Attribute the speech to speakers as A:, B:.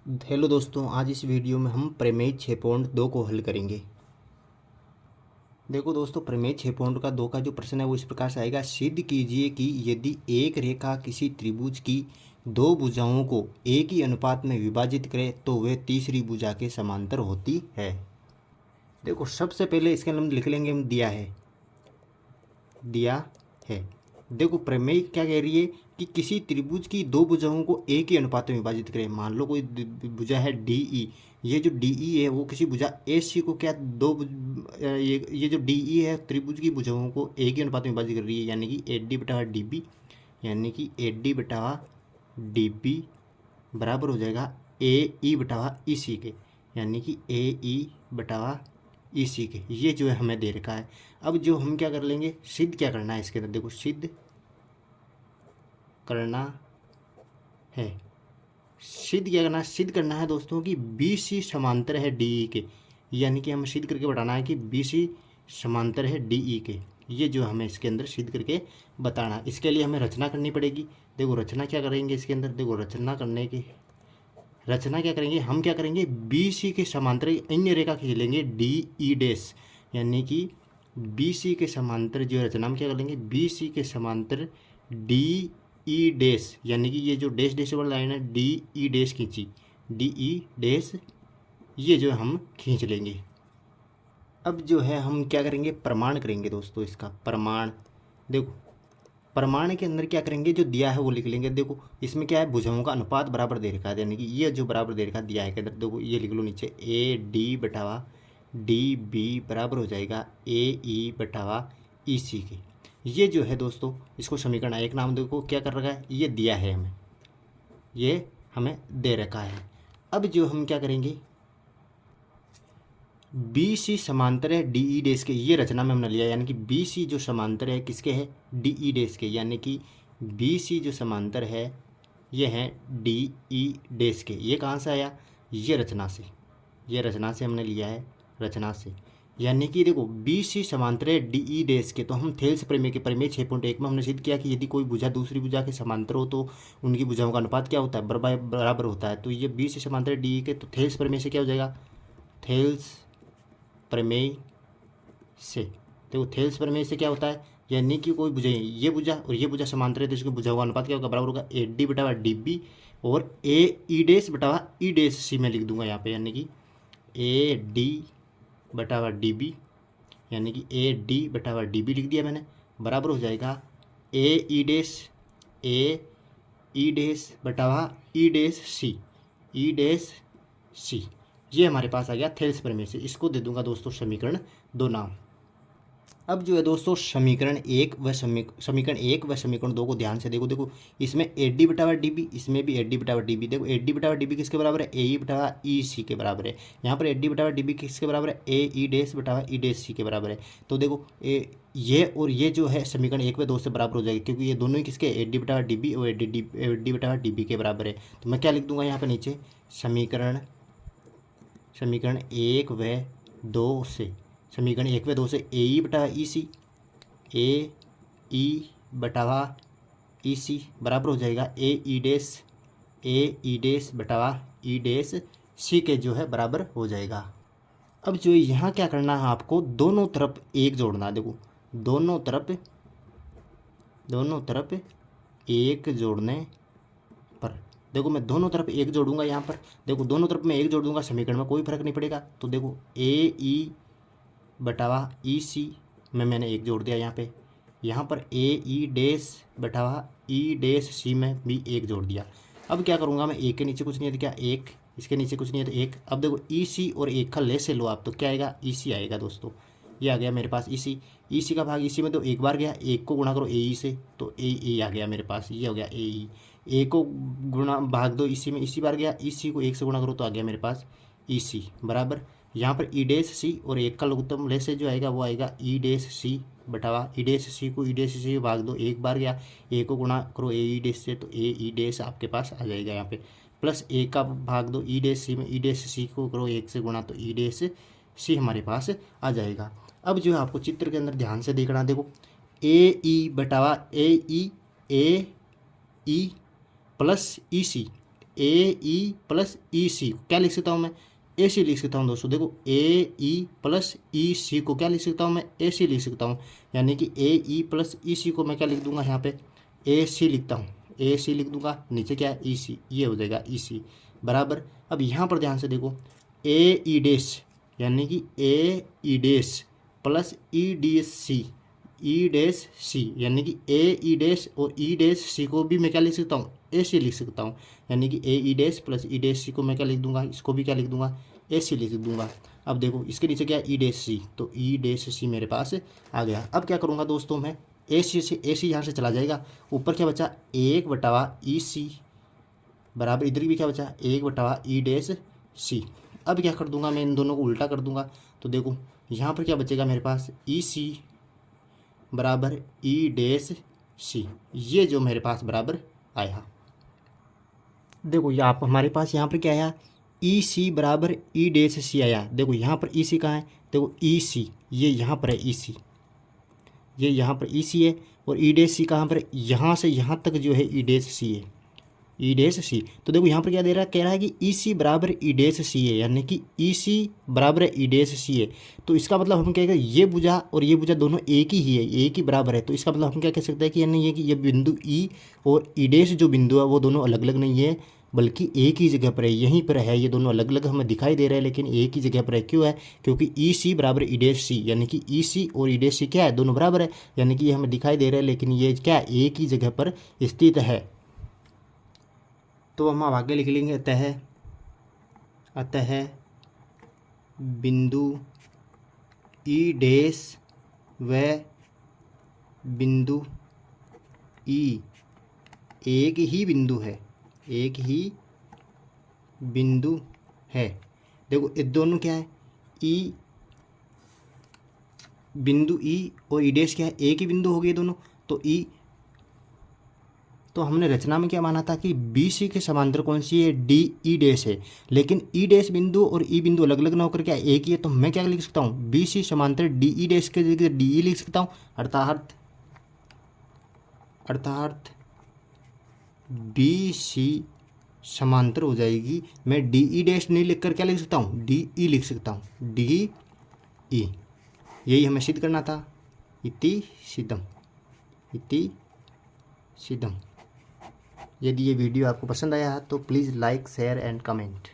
A: Hello दोस्तों, आज इस वीडियो में हम प्रमेय 6.2 को हल करेंगे। देखो दोस्तों, प्रमेय 6.2 का जो प्रश्न है वो इस प्रकार से आएगा। सिद्ध कीजिए कि यदि एक रेखा किसी त्रिभुज की दो भुजाओं को एक ही अनुपात में विभाजित करे तो वह तीसरी भुजा के समांतर होती है। देखो, सबसे पहले इसके अंदर हम लिख लेंगे, हम दिया है। देखो, प्रमेय क्या कह रही है कि किसी त्रिभुज की दो भुजाओं को एक ही अनुपात में विभाजित करें। मान लो कोई भुजा है डी ई, ये जो डी ई है वो किसी भुजा ए सी को क्या ये जो डी ई है त्रिभुज की भुजाओं को एक ही अनुपात में विभाजित कर रही है, यानी कि ए डी बटा डी बी, यानी कि ए डी बटा डी बी बराबर हो जाएगा ए ई बटा ई सी के, यानी कि ए ई बटा ई सी के। ये जो है हमें दे रखा है। अब जो हम क्या कर लेंगे, सिद्ध क्या करना है इसके अंदर। देखो, सिद्ध करना है, सिद्ध क्या करना है, सिद्ध करना है दोस्तों कि बी सी समांतर है डी ई के, यानी कि हमें सिद्ध करके बताना है कि बी सी समांतर है डी ई के। ये जो हमें इसके अंदर सिद्ध करके बताना है, इसके लिए हमें रचना करनी पड़ेगी। देखो, रचना क्या करेंगे इसके अंदर। देखो, रचना क्या करेंगे, हम क्या करेंगे, बी सी के समांतर अन्य रेखा खींच लेंगे डी ई डैश, यानी कि बी सी के समांतर जो रचना हम क्या कर लेंगे, बी सी के समांतर डी ई डैश, यानी कि ये जो डैश डैश वाला लाइन है डी ई डैश खींची, डी ई डैश, ये जो हम खींच लेंगे। अब जो है हम क्या करेंगे, प्रमाण करेंगे दोस्तों इसका प्रमाण। देखो, प्रमाण के अंदर क्या करेंगे, जो दिया है वो लिख लेंगे। देखो, इसमें क्या है, भुजाओं का अनुपात बराबर दे रखा है, यानी कि ये जो बराबर दे रखा दिया है के अंदर, देखो ये लिख लो नीचे, ए डी बटावा डी बी बराबर हो जाएगा ए ई बटावा ई सी के। ये जो है दोस्तों, इसको समीकरण एक नाम देखो क्या कर रखा है, ये दिया है हमें, ये हमें दे रखा है। अब जो हम क्या करेंगे, बी सी समांतर है डी ई डैश के, ये रचना में हमने लिया, यानी कि बी सी जो समांतर है किसके है, डी ई डैश के, यानी कि बी सी जो समांतर है ये है डी ई डैश के। ये कहाँ से आया, ये रचना से, ये रचना से हमने लिया है, रचना से। यानी कि देखो, बी सी समांतर है डी ई डैश के, तो हम थेल्स प्रमेय के प्रमेय 6.1 में हमने सिद्ध किया कि यदि कोई भुजा दूसरी भुजा के समांतर हो तो उनकी भुजाओं का अनुपात क्या होता है, बराबर होता है। तो ये बी सी समांतर है डी ई के, तो थेल्स प्रमेय से क्या हो जाएगा, थेल्स प्रमेय से। देखो, थेल्स प्रमेय से क्या होता है, यानी कि कोई भुजा, ये भुजा और ये भुजा समांतर है तो इसके भुजाओं का अनुपात क्या होगा, बराबर होगा ए डी बटावा डी बी और ए ई डैश बटावा ई डैश सी में लिख दूंगा यहाँ पे, यानी कि ए डी बटावा डी बी, यानी कि ए डी बटावा डी बी लिख दिया मैंने, बराबर हो जाएगा ए ई डैश बटावा ई डैश सी, ई डैश सी। ये हमारे पास आ गया थेल्स प्रमेय से। इसको दे दूंगा दोस्तों समीकरण 2 नाम। अब जो है दोस्तों, समीकरण एक व समीकरण 2 को ध्यान से देखो। देखो, इसमें ए डी बटावा डी बी, इसमें भी ए डी बटावा डी बी। देखो, ए डी बटावा डी बी किसके बराबर है, ए ई बटावा ई सी के बराबर है। यहाँ पर ए डी बटावा डी बी किसके बराबर है, ए ई डैश बटावा ई डैश सी के बराबर है। तो देखो, ये और ये जो है समीकरण 1 व 2 से बराबर हो जाएगी, क्योंकि ये दोनों ही किसके, ए डी बटावा डी बी और ए डी बटावा डी बी के बराबर है। तो मैं क्या लिख दूंगा यहाँ पर नीचे, समीकरण 1 व 2 से, समीकरण 1 व 2 से ए ई बटावा ई सी, ए ई बटावा ई सी बराबर हो जाएगा ए ई डैश बटावा ई डैश सी के जो है बराबर हो जाएगा। अब जो यहाँ क्या करना है, आपको दोनों तरफ एक जोड़ना है। देखो, दोनों तरफ एक जोड़ने पर, देखो मैं दोनों तरफ एक जोड़ूंगा यहाँ पर। देखो, दोनों तरफ मैं एक जोड़ दूंगा, समीकरण में कोई फर्क नहीं पड़ेगा। तो देखो, ए ई बटावा ई सी में मैंने एक जोड़ दिया यहाँ पर ए ई डैश बटावा ई डैश सी में भी एक जोड़ दिया। अब क्या करूँगा मैं, एक के नीचे कुछ नहीं है तो क्या एक, इसके नीचे कुछ नहीं है तो एक। अब देखो, ई सी और एक का ले से लो आप, तो क्या आएगा, ई सी आएगा दोस्तों। ये आ गया मेरे पास ई सी का भाग ई सी में, तो एक बार गया, एक को गुणा करो ए ई से तो ए आ गया मेरे पास, ये हो गया ए को गुणा भाग दो इसी में, इसी बार गया, इसी को एक से गुणा करो तो आ गया मेरे पास ई सी बराबर। यहाँ पर ई डैश सी और एक का लघुत्तम ले से जो आएगा वो आएगा ई डैश सी बटावा ई डैश सी को ई डैश सी भाग दो, एक बार गया, ए को गुणा करो ए ई डैश से तो ए ई डैश आपके पास आ जाएगा यहाँ पे, प्लस ए का भाग दो ई डैश सी में, ई डैश सी को करो एक से गुणा तो ई डैश सी हमारे पास आ जाएगा। अब जो है आपको चित्र के अंदर ध्यान से देखना। देखो, ए ई बटावा ए ई प्लस ई सी, ए ई प्लस ई सी क्या लिख सकता हूँ मैं, ए सी लिख सकता हूँ दोस्तों। देखो ए ई प्लस ई सी को क्या लिख सकता हूँ मैं, ए सी लिख सकता हूँ। यानी कि ए ई प्लस ई सी को मैं क्या लिख दूंगा यहाँ पे, ए सी लिखता हूँ, ए सी लिख दूंगा, नीचे क्या है ई सी, ये हो जाएगा ई सी बराबर। अब यहाँ पर ध्यान से देखो ए ई डैश यानी कि A E dash plus E D C, E dash C यानी कि ए ई डैश और ई डैश सी को भी मैं क्या लिख सकता हूँ, ए सी लिख सकता हूँ। यानी कि A E dash plus E dash C को मैं क्या लिख दूंगा, इसको भी क्या लिख दूंगा, ए सी लिख दूंगा। अब देखो इसके नीचे क्या है ई डैश सी, तो ई डैश सी मेरे पास आ गया। अब क्या करूँगा दोस्तों मैं, ए सी यहाँ से चला जाएगा, ऊपर क्या बचा 1/, ई सी बराबर, इधर भी क्या बचा 1/, ई डैश सी। अब क्या कर दूंगा मैं, इन दोनों को उल्टा कर दूंगा, तो देखो यहाँ पर क्या बचेगा मेरे पास, ई सी बराबर ई डैश सी, ये जो मेरे पास बराबर आया। देखो ये आप हमारे पास यहाँ पर क्या आया, ई सी बराबर ई डैश सी आया। देखो यहाँ पर ई सी कहाँ है, देखो ई सी ये यहाँ पर है, ई सी ये यहाँ पर ई सी है, और ई डैश सी कहाँ पर है, यहाँ से यहाँ तक जो है ई डैश सी है, ई डैश सी। तो देखो यहाँ पर क्या दे रहा है, कह रहा है कि ई सी बराबर ई डैश सी है, यानी कि ई सी बराबर ई डैश सी है। तो इसका मतलब हम कहेंगे ये भुजा और ये भुजा दोनों एक ही है, एक ही बराबर है। तो इसका मतलब हम क्या कह सकते हैं कि यानी ये कि ये बिंदु ई और ई डैश जो बिंदु है वो दोनों अलग अलग नहीं है, बल्कि एक ही जगह पर है, यहीं पर है। ये दोनों अलग अलग हमें दिखाई दे रहे हैं लेकिन एक ही जगह पर है। क्यों है, क्योंकि ई सी बराबर ई डैश सी, यानी कि ई सी और ई डैश सी क्या है, दोनों बराबर है। यानी कि ये हमें दिखाई दे रहा है लेकिन ये क्या है, एक ही जगह पर स्थित है। तो हम अब आगे लिख लेंगे अतः बिंदु ई डैश व बिंदु ई एक ही बिंदु है, एक ही बिंदु है। देखो ये दोनों क्या है, ई बिंदु ई और ई डैश क्या है, एक ही बिंदु हो गए दोनों। तो ई, तो हमने रचना में क्या माना था कि बी सी के समांतर कौन सी है, डी ई डैश है। लेकिन ई डैश बिंदु और ई बिंदु अलग अलग ना होकर क्या एक ही है। तो मैं क्या लिख सकता हूँ, बी सी समांतर डी ई डैश के जगह डी ई लिख सकता हूँ। अर्थात बी सी समांतर हो जाएगी, मैं डी ई डैश नहीं लिखकर क्या लिख सकता हूँ, डी ई लिख सकता हूँ, डी ई। यही हमें सिद्ध करना था। इति सिद्धम। यदि ये वीडियो आपको पसंद आया तो please like share and comment.